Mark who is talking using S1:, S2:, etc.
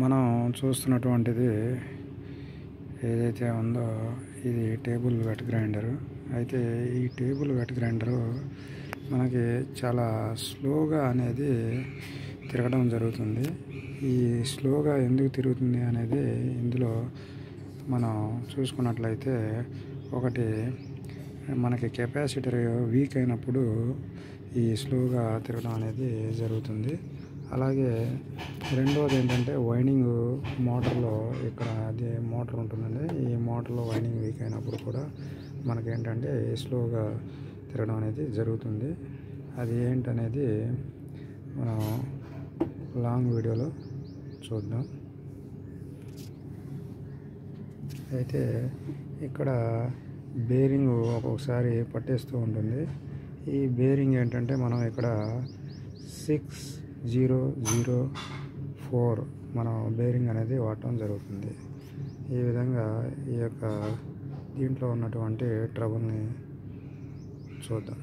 S1: మనం చూస్తున్నటువంటిది ఏదైతే ఉందో ఇది టేబుల్ వెట్ గ్రైండర్. అయితే ఈ టేబుల్ వెట్ గ్రైండరు మనకి చాలా స్లోగా అనేది తిరగడం జరుగుతుంది. ఈ స్లోగా ఎందుకు తిరుగుతుంది అనేది ఇందులో మనం చూసుకున్నట్లయితే, ఒకటి మనకి కెపాసిటర్ వీక్ అయినప్పుడు ఈ స్లోగా తిరగడం అనేది జరుగుతుంది. అలాగే రెండవది ఏంటంటే, వైండింగ్ మోటార్లో ఇక్కడ అది మోటార్ ఉంటుందండి. ఈ మోటార్లో వైండింగ్ వీక్ అయినప్పుడు కూడా మనకేంటంటే స్లోగా తిరగడం అనేది జరుగుతుంది. అది ఏంటనేది మనం లాంగ్ వీడియోలో చూద్దాం. అయితే ఇక్కడ బేరింగ్ ఒక్కొక్కసారి పట్టేస్తూ ఉంటుంది. ఈ బేరింగ్ ఏంటంటే మనం ఇక్కడ 6004 మనం బేరింగ్ అనేది వాడటం జరుగుతుంది. ఈ విధంగా ఈ యొక్క దీంట్లో ఉన్నటువంటి ట్రబుల్ని చూద్దాం.